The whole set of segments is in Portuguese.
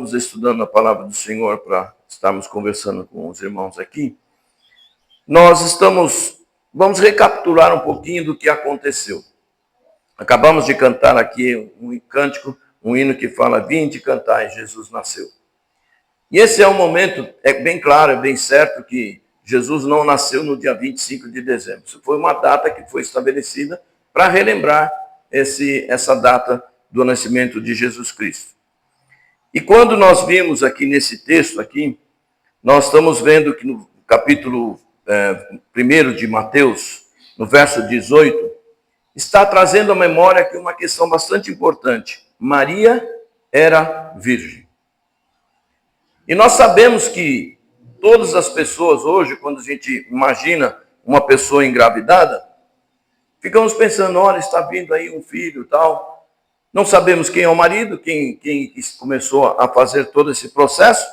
estamos estudando a palavra do Senhor para estarmos conversando com os irmãos aqui, vamos recapitular um pouquinho do que aconteceu. Acabamos de cantar aqui um cântico, um hino que fala: vinde cantai, Jesus nasceu. E esse é um momento, é bem claro, é bem certo que Jesus não nasceu no dia 25 de dezembro. Isso foi uma data que foi estabelecida para relembrar essa data do nascimento de Jesus Cristo. E quando nós vimos aqui nesse texto aqui, nós estamos vendo que no capítulo 1 de Mateus, no verso 18, está trazendo à memória aqui uma questão bastante importante. Maria era virgem. E nós sabemos que todas as pessoas hoje, quando a gente imagina uma pessoa engravidada, ficamos pensando, olha, está vindo aí um filho e tal. Não sabemos quem é o marido, quem começou a fazer todo esse processo,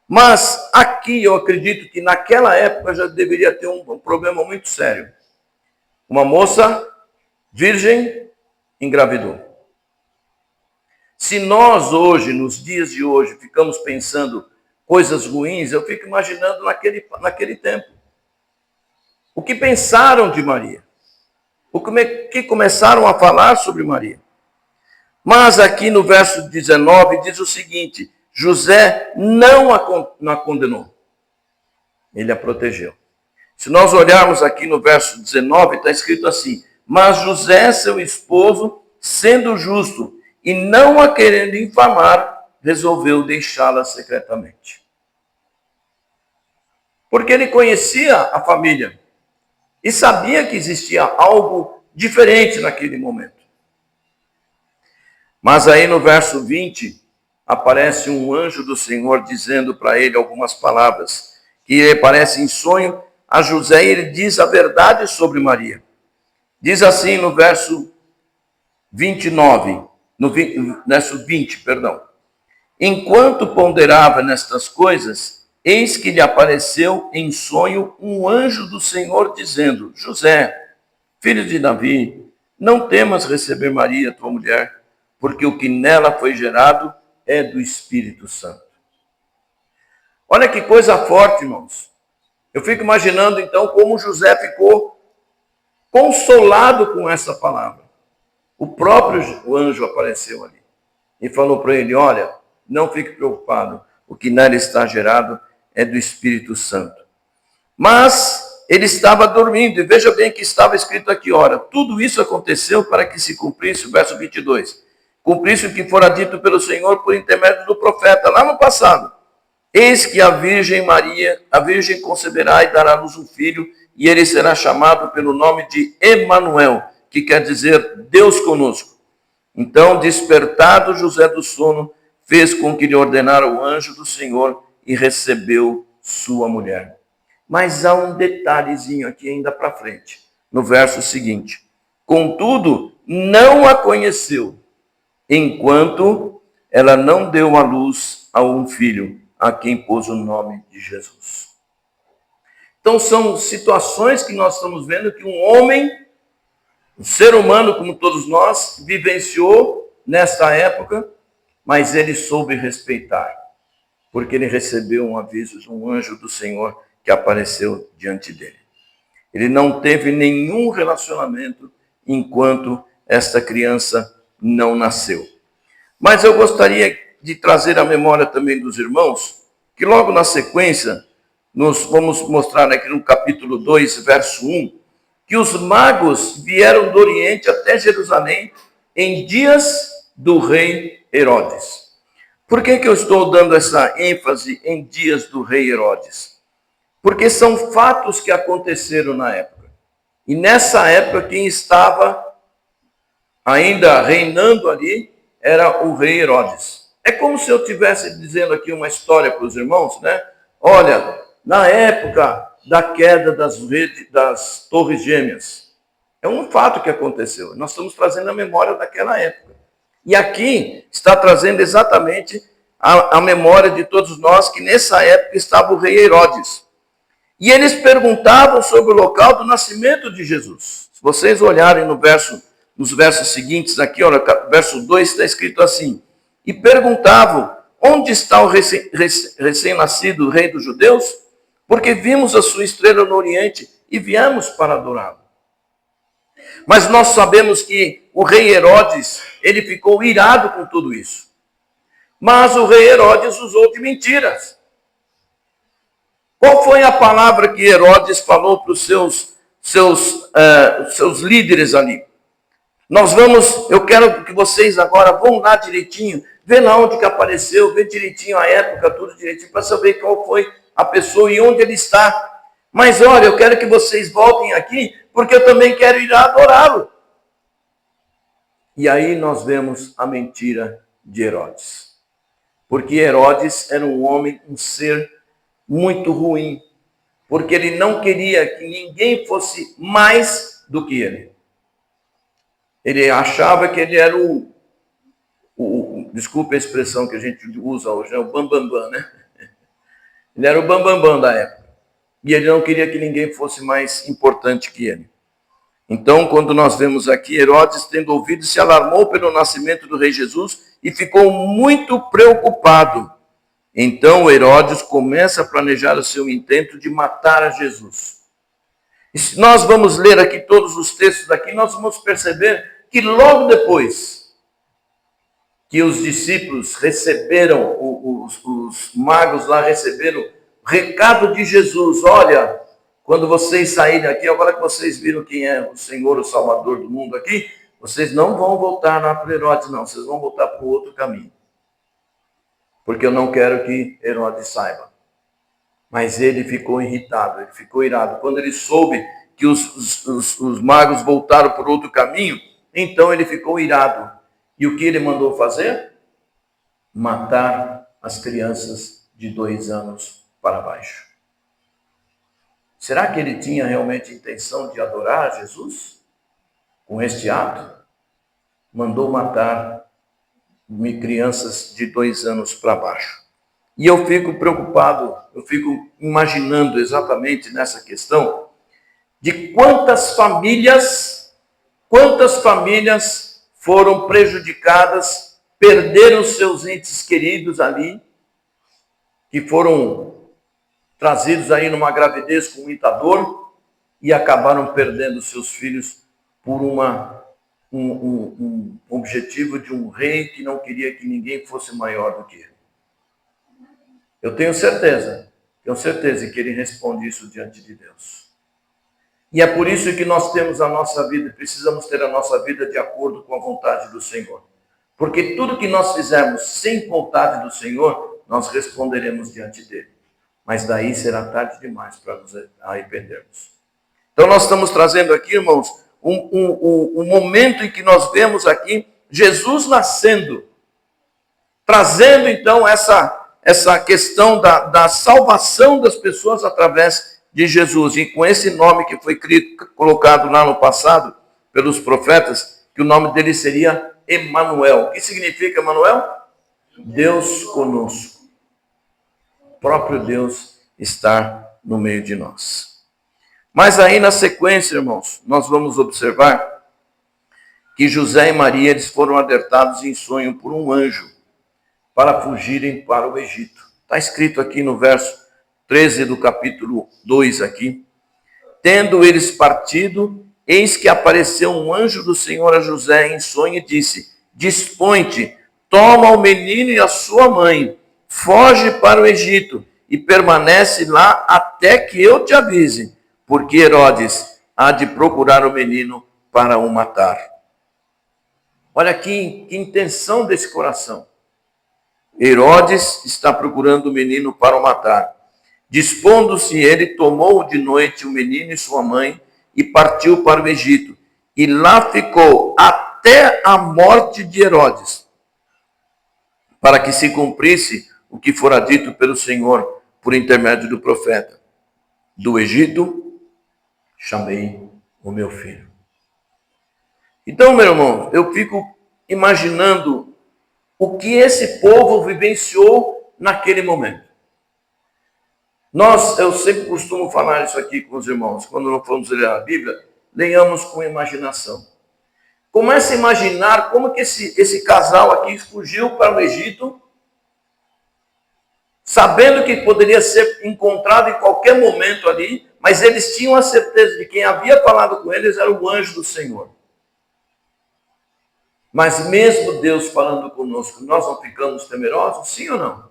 mas aqui eu acredito que naquela época já deveria ter um problema muito sério. Uma moça virgem engravidou. Se nós hoje, nos dias de hoje, ficamos pensando coisas ruins, eu fico imaginando naquele tempo. O que pensaram de Maria? O que começaram a falar sobre Maria? Mas aqui no verso 19 diz o seguinte: José não a condenou, ele a protegeu. Se nós olharmos aqui no verso 19, está escrito assim: mas José, seu esposo, sendo justo e não a querendo infamar, resolveu deixá-la secretamente. Porque ele conhecia a família e sabia que existia algo diferente naquele momento. Mas aí no verso 20, aparece um anjo do Senhor dizendo para ele algumas palavras, que ele aparece em sonho a José e ele diz a verdade sobre Maria. Diz assim no verso 29, verso 20, perdão. Enquanto ponderava nestas coisas, eis que lhe apareceu em sonho um anjo do Senhor dizendo: José, filho de Davi, não temas receber Maria, tua mulher, porque o que nela foi gerado é do Espírito Santo. Olha que coisa forte, irmãos. Eu fico imaginando então como José ficou consolado com essa palavra. O próprio anjo apareceu ali e falou para ele: olha, não fique preocupado, o que nela está gerado é do Espírito Santo. Mas ele estava dormindo, e veja bem que estava escrito aqui, ora, tudo isso aconteceu para que se cumprisse, o verso 22, cumprisse o que fora dito pelo Senhor por intermédio do profeta, lá no passado. Eis que a Virgem conceberá e dará à luz um filho, e ele será chamado pelo nome de Emanuel, que quer dizer Deus conosco. Então, despertado José do sono, fez com que lhe ordenara o anjo do Senhor e recebeu sua mulher. Mas há um detalhezinho aqui ainda para frente, no verso seguinte. Contudo, não a conheceu, enquanto ela não deu à luz a um filho, a quem pôs o nome de Jesus. Então são situações que nós estamos vendo que um homem, um ser humano como todos nós, vivenciou nesta época, mas ele soube respeitar, porque ele recebeu um aviso de um anjo do Senhor que apareceu diante dele. Ele não teve nenhum relacionamento enquanto esta criança não nasceu. Mas eu gostaria de trazer à memória também dos irmãos, que logo na sequência, nós vamos mostrar aqui no capítulo 2, verso 1, que os magos vieram do Oriente até Jerusalém em dias do rei Herodes. Por que eu estou dando essa ênfase em dias do rei Herodes? Porque são fatos que aconteceram na época. E nessa época, quem estava ainda reinando ali era o rei Herodes. É como se eu estivesse dizendo aqui uma história para os irmãos, né? Olha, na época da queda das torres gêmeas, é um fato que aconteceu. Nós estamos trazendo a memória daquela época. E aqui está trazendo exatamente a memória de todos nós que nessa época estava o rei Herodes. E eles perguntavam sobre o local do nascimento de Jesus. Se vocês olharem nos versos seguintes aqui, olha, verso 2 está escrito assim: e perguntavam onde está o recém-nascido rei dos judeus? Porque vimos a sua estrela no Oriente e viemos para adorá-lo. Mas nós sabemos que o rei Herodes, ele ficou irado com tudo isso. Mas o rei Herodes usou de mentiras. Qual foi a palavra que Herodes falou para os seus líderes ali? Eu quero que vocês agora vão lá direitinho, ver lá onde que apareceu, ver direitinho a época, tudo direitinho, para saber qual foi a pessoa e onde ele está. Mas olha, eu quero que vocês voltem aqui, porque eu também quero ir adorá-lo. E aí nós vemos a mentira de Herodes. Porque Herodes era um homem, um ser muito ruim. Porque ele não queria que ninguém fosse mais do que ele. Ele achava que ele era desculpe a expressão que a gente usa hoje, o bambambam, né? Ele era o bambambam da época. E ele não queria que ninguém fosse mais importante que ele. Então, quando nós vemos aqui, Herodes, tendo ouvido, se alarmou pelo nascimento do rei Jesus e ficou muito preocupado. Então, Herodes começa a planejar o seu intento de matar a Jesus. E se nós vamos ler aqui todos os textos aqui, nós vamos perceber que logo depois que os discípulos receberam, os magos lá receberam o recado de Jesus: olha, quando vocês saírem aqui, agora que vocês viram quem é o Senhor, o Salvador do mundo aqui, vocês não vão voltar lá para Herodes, não, vocês vão voltar para o outro caminho. Porque eu não quero que Herodes saiba. Mas ele ficou irritado, ele ficou irado. Quando ele soube que os magos voltaram por outro caminho, então ele ficou irado. E o que ele mandou fazer? Matar as crianças de 2 anos para baixo. Será que ele tinha realmente intenção de adorar Jesus? Com este ato? Mandou matar crianças de 2 anos para baixo. E eu fico preocupado, eu fico imaginando exatamente nessa questão de quantas famílias foram prejudicadas, perderam seus entes queridos ali, que foram trazidos aí numa gravidez com muita dor e acabaram perdendo seus filhos por um objetivo de um rei que não queria que ninguém fosse maior do que ele. Eu tenho certeza que ele responde isso diante de Deus. E é por isso que nós temos a nossa vida, precisamos ter a nossa vida de acordo com a vontade do Senhor. Porque tudo que nós fizermos sem vontade do Senhor, nós responderemos diante dele. Mas daí será tarde demais para nos arrependermos. Então nós estamos trazendo aqui, irmãos, um momento em que nós vemos aqui Jesus nascendo, trazendo então essa questão da salvação das pessoas através de Jesus. E com esse nome que foi colocado lá no passado pelos profetas, que o nome dele seria Emanuel. O que significa Emanuel? Deus conosco. O próprio Deus está no meio de nós. Mas aí na sequência, irmãos, nós vamos observar que José e Maria eles foram alertados em sonho por um anjo para fugirem para o Egito. Está escrito aqui no verso 13 do capítulo 2 aqui. Tendo eles partido, eis que apareceu um anjo do Senhor a José em sonho e disse: dispõe-te, toma o menino e a sua mãe, foge para o Egito e permanece lá até que eu te avise, porque Herodes há de procurar o menino para o matar. Olha que intenção desse coração. Herodes está procurando o menino para o matar. Dispondo-se ele, tomou de noite o menino e sua mãe e partiu para o Egito. E lá ficou até a morte de Herodes, para que se cumprisse o que fora dito pelo Senhor por intermédio do profeta: do Egito chamei o meu filho. Então, meu irmão, eu fico imaginando o que esse povo vivenciou naquele momento. Eu sempre costumo falar isso aqui com os irmãos, quando não formos ler a Bíblia, leiamos com imaginação. Comece a imaginar como que esse casal aqui fugiu para o Egito sabendo que poderia ser encontrado em qualquer momento ali, mas eles tinham a certeza de que quem havia falado com eles era o anjo do Senhor. Mas mesmo Deus falando conosco, nós não ficamos temerosos? Sim ou não?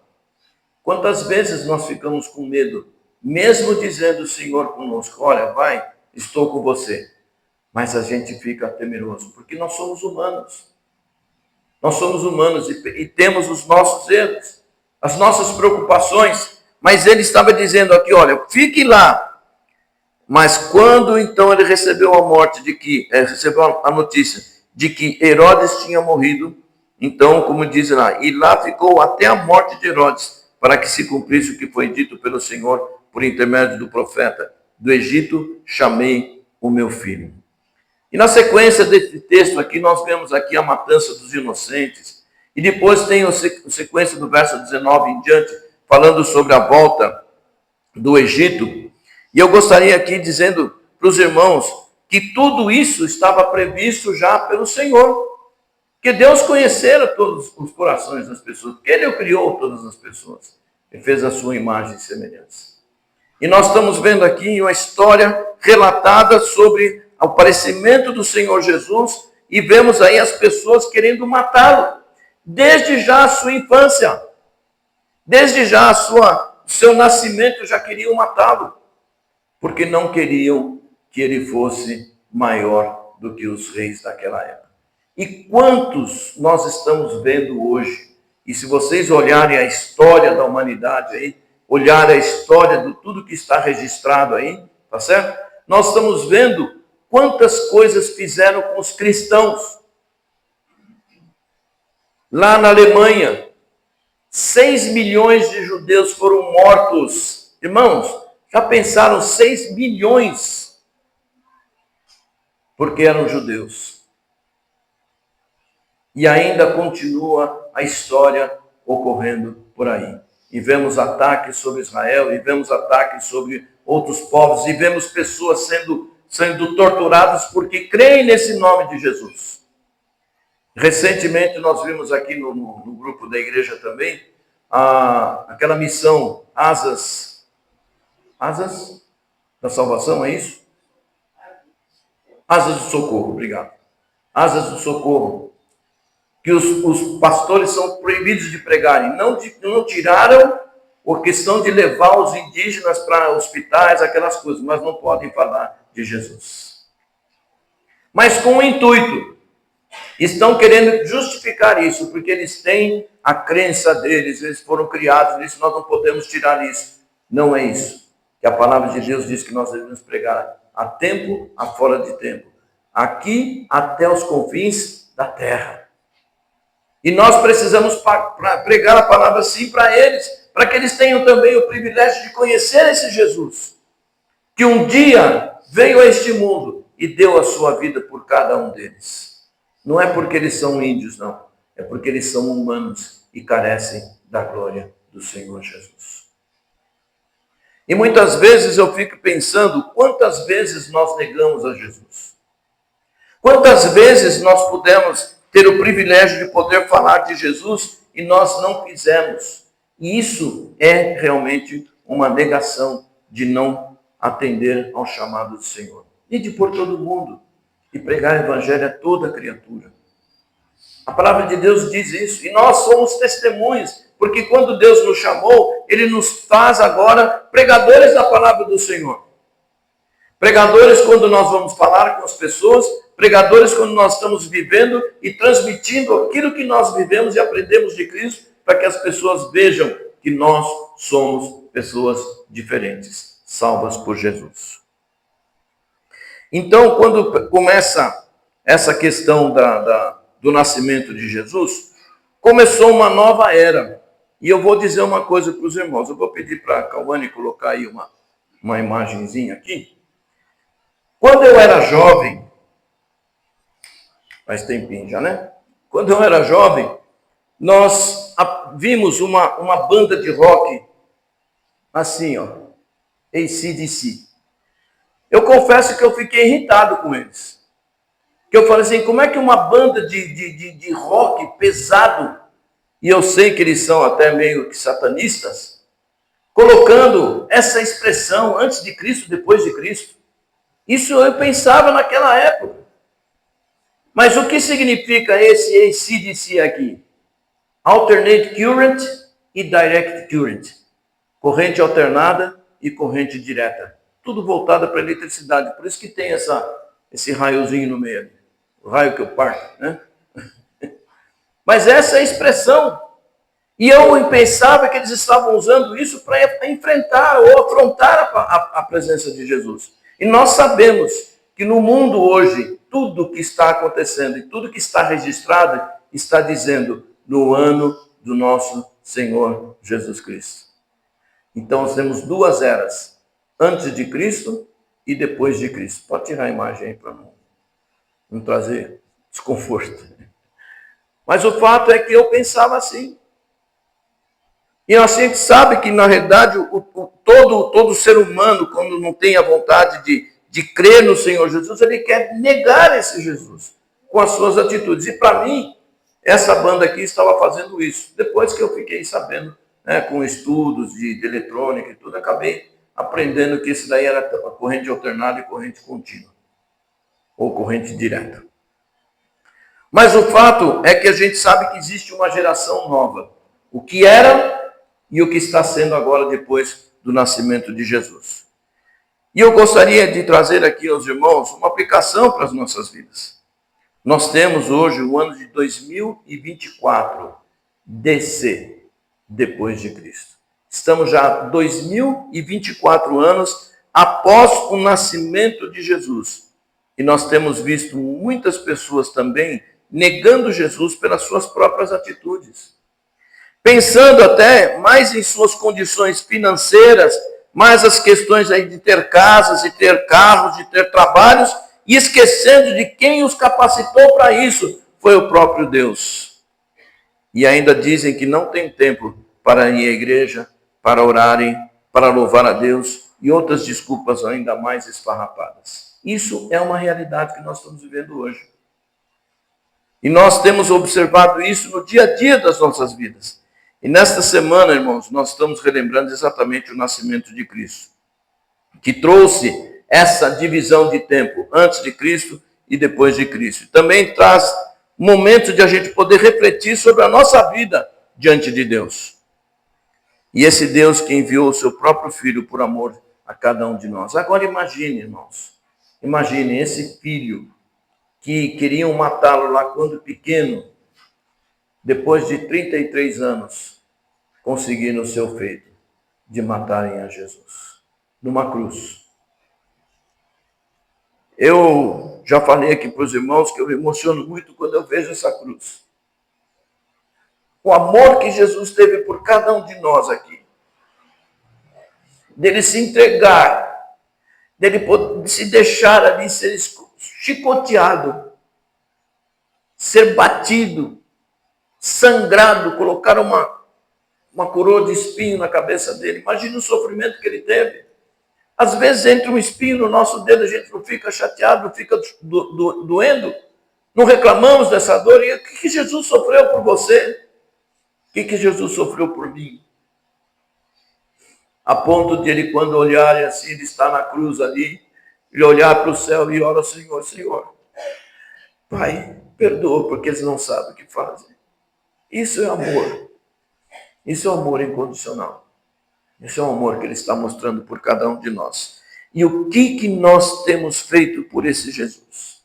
Quantas vezes nós ficamos com medo, mesmo dizendo o Senhor conosco, olha, vai, estou com você. Mas a gente fica temeroso, porque nós somos humanos. Nós somos humanos e temos os nossos erros, as nossas preocupações. Mas ele estava dizendo aqui, olha, fique lá. Mas quando então ele recebeu a morte recebeu a notícia de que Herodes tinha morrido, então, como diz lá, e lá ficou até a morte de Herodes, para que se cumprisse o que foi dito pelo Senhor por intermédio do profeta: do Egito chamei o meu filho. E na sequência desse texto aqui, nós vemos aqui a matança dos inocentes. E depois tem a sequência do verso 19 em diante, falando sobre a volta do Egito. E eu gostaria aqui dizendo para os irmãos que tudo isso estava previsto já pelo Senhor. Que Deus conhecera todos os corações das pessoas, porque Ele criou todas as pessoas. Ele fez a sua imagem e semelhança. E nós estamos vendo aqui uma história relatada sobre o aparecimento do Senhor Jesus e vemos aí as pessoas querendo matá-lo, desde já a sua infância, desde já o seu nascimento já queriam matá-lo, porque não queriam que ele fosse maior do que os reis daquela época. E quantos nós estamos vendo hoje? E se vocês olharem a história da humanidade aí, olhar a história de tudo que está registrado aí, tá certo? Nós estamos vendo quantas coisas fizeram com os cristãos. Lá na Alemanha, 6 milhões de judeus foram mortos. Irmãos, já pensaram 6 milhões? Porque eram judeus. E ainda continua a história ocorrendo por aí. E vemos ataques sobre Israel, e vemos ataques sobre outros povos, e vemos pessoas sendo torturadas porque creem nesse nome de Jesus. Recentemente nós vimos aqui no grupo da igreja também, aquela missão Asas da Salvação, é isso? Asas do Socorro, obrigado. Asas do Socorro. Que os pastores são proibidos de pregarem. Não tiraram a questão de levar os indígenas para hospitais, aquelas coisas, mas não podem falar de Jesus. Mas com o intuito, estão querendo justificar isso, porque eles têm a crença deles, eles foram criados nisso, nós não podemos tirar isso. Não é isso. Que a palavra de Deus diz que nós devemos pregar a tempo, a fora de tempo. Aqui até os confins da terra. E nós precisamos pregar a palavra sim para eles, para que eles tenham também o privilégio de conhecer esse Jesus, que um dia veio a este mundo e deu a sua vida por cada um deles. Não é porque eles são índios, não. É porque eles são humanos e carecem da glória do Senhor Jesus. E muitas vezes eu fico pensando, quantas vezes nós negamos a Jesus? Quantas vezes nós pudemos ter o privilégio de poder falar de Jesus e nós não fizemos. E isso é realmente uma negação de não atender ao chamado do Senhor. E de por todo mundo. E pregar o evangelho a toda criatura. A palavra de Deus diz isso. E nós somos testemunhas. Porque quando Deus nos chamou, Ele nos faz agora pregadores da palavra do Senhor. Pregadores quando nós vamos falar com as pessoas, pregadores quando nós estamos vivendo e transmitindo aquilo que nós vivemos e aprendemos de Cristo, para que as pessoas vejam que nós somos pessoas diferentes, salvas por Jesus. Então, quando começa essa questão do nascimento de Jesus, começou uma nova era. E eu vou dizer uma coisa para os irmãos. Eu vou pedir para a Cauane colocar aí uma imagenzinha aqui. Quando eu era jovem, faz tempinho já, né? Quando eu era jovem, nós vimos uma banda de rock, assim, ó, AC/DC. Eu confesso que eu fiquei irritado com eles. Que eu falei assim, como é que uma banda de rock pesado, e eu sei que eles são até meio que satanistas, colocando essa expressão antes de Cristo, depois de Cristo. Isso eu pensava naquela época. Mas o que significa esse AC/DC aqui? Alternate current e direct current. Corrente alternada e corrente direta. Tudo voltado para a eletricidade. Por isso que tem esse raiozinho no meio. O raio que eu parto, né? Mas essa é a expressão. E eu pensava que eles estavam usando isso para enfrentar ou afrontar a presença de Jesus. E nós sabemos que no mundo hoje, tudo que está acontecendo e tudo que está registrado está dizendo no ano do nosso Senhor Jesus Cristo. Então nós temos duas eras, antes de Cristo e depois de Cristo. Pode tirar a imagem aí para não trazer desconforto. Mas o fato é que eu pensava assim. E a gente sabe que, na realidade, todo ser humano, quando não tem a vontade de crer no Senhor Jesus, ele quer negar esse Jesus com as suas atitudes. E para mim, essa banda aqui estava fazendo isso. Depois que eu fiquei sabendo, né, com estudos de eletrônica e tudo, acabei aprendendo que isso daí era a corrente alternada e corrente contínua, ou corrente direta. Mas o fato é que a gente sabe que existe uma geração nova. O que era e o que está sendo agora depois do nascimento de Jesus. E eu gostaria de trazer aqui aos irmãos uma aplicação para as nossas vidas. Nós temos hoje o ano de 2024, DC, depois de Cristo. Estamos já 2024 anos após o nascimento de Jesus. E nós temos visto muitas pessoas também negando Jesus pelas suas próprias atitudes. Pensando até mais em suas condições financeiras, mais as questões aí de ter casas, de ter carros, de ter trabalhos, e esquecendo de quem os capacitou para isso, foi o próprio Deus. E ainda dizem que não tem tempo para ir à igreja, para orarem, para louvar a Deus, e outras desculpas ainda mais esfarrapadas. Isso é uma realidade que nós estamos vivendo hoje. E nós temos observado isso no dia a dia das nossas vidas. E nesta semana, irmãos, nós estamos relembrando exatamente o nascimento de Cristo, que trouxe essa divisão de tempo, antes de Cristo e depois de Cristo. E também traz momentos de a gente poder refletir sobre a nossa vida diante de Deus. E esse Deus que enviou o seu próprio Filho por amor a cada um de nós. Agora imagine, irmãos, imagine esse filho que queriam matá-lo lá quando pequeno, depois de 33 anos, conseguiram o seu feito de matarem a Jesus numa cruz. Eu já falei aqui para os irmãos que eu me emociono muito quando eu vejo essa cruz. O amor que Jesus teve por cada um de nós aqui. Dele se entregar, dele se deixar ali ser chicoteado, ser batido, sangrado, colocar uma coroa de espinho na cabeça dele. Imagina o sofrimento que ele teve. Às vezes entra um espinho no nosso dedo, a gente não fica chateado, não fica doendo, não reclamamos dessa dor. E o que Jesus sofreu por você? O que Jesus sofreu por mim? A ponto de ele, quando olhar assim, ele está na cruz ali, ele olhar para o céu e ora ao Senhor, Senhor, Pai, perdoa porque eles não sabem o que fazem. Isso é amor. Isso é um amor incondicional. Isso é um amor que Ele está mostrando por cada um de nós. E o que nós temos feito por esse Jesus?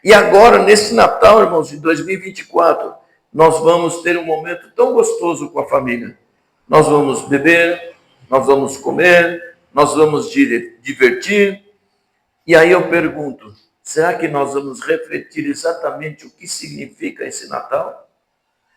E agora, nesse Natal, irmãos, de 2024, nós vamos ter um momento tão gostoso com a família. Nós vamos beber, nós vamos comer, nós vamos divertir. E aí eu pergunto, será que nós vamos refletir exatamente o que significa esse Natal?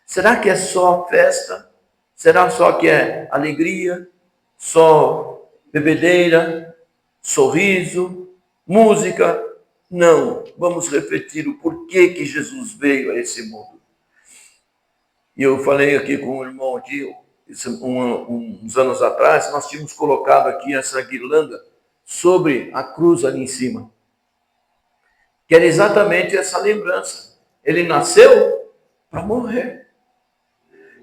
Será que é só festa? Será só que é alegria? Só bebedeira? Sorriso? Música? Não. Vamos refletir o porquê que Jesus veio a esse mundo. E eu falei aqui com um irmão aqui, uns anos atrás, nós tínhamos colocado aqui essa guirlanda sobre a cruz ali em cima. Que era exatamente essa lembrança. Ele nasceu para morrer.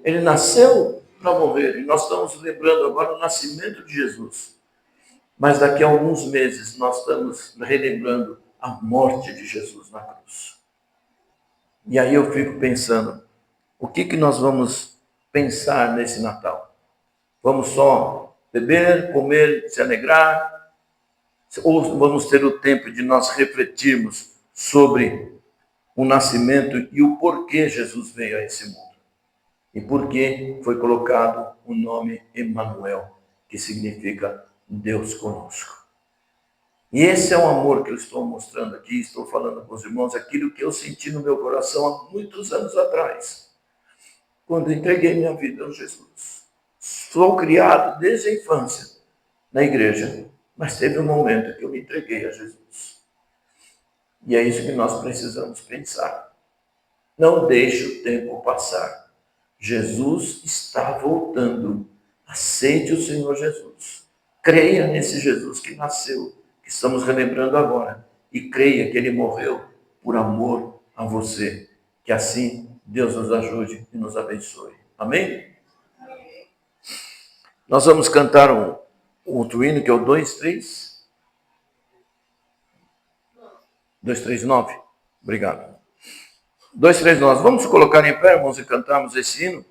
Ele nasceu para morrer. E nós estamos lembrando agora o nascimento de Jesus. Mas daqui a alguns meses nós estamos relembrando a morte de Jesus na cruz. E aí eu fico pensando, o que nós vamos pensar nesse Natal? Vamos só beber, comer, se alegrar? Ou vamos ter o tempo de nós refletirmos sobre o nascimento e o porquê Jesus veio a esse mundo? E por que foi colocado o nome Emanuel, que significa Deus conosco. E esse é o amor que eu estou mostrando aqui, estou falando com os irmãos, aquilo que eu senti no meu coração há muitos anos atrás, quando entreguei minha vida a Jesus. Sou criado desde a infância na igreja, mas teve um momento que eu me entreguei a Jesus. E é isso que nós precisamos pensar. Não deixe o tempo passar. Jesus está voltando. Aceite o Senhor Jesus. Creia nesse Jesus que nasceu, que estamos relembrando agora. E creia que ele morreu por amor a você. Que assim Deus nos ajude e nos abençoe. Amém? Nós vamos cantar um outro hino que é o 239. Obrigado. 239. Vamos colocar em pé, irmãos, e cantarmos esse hino.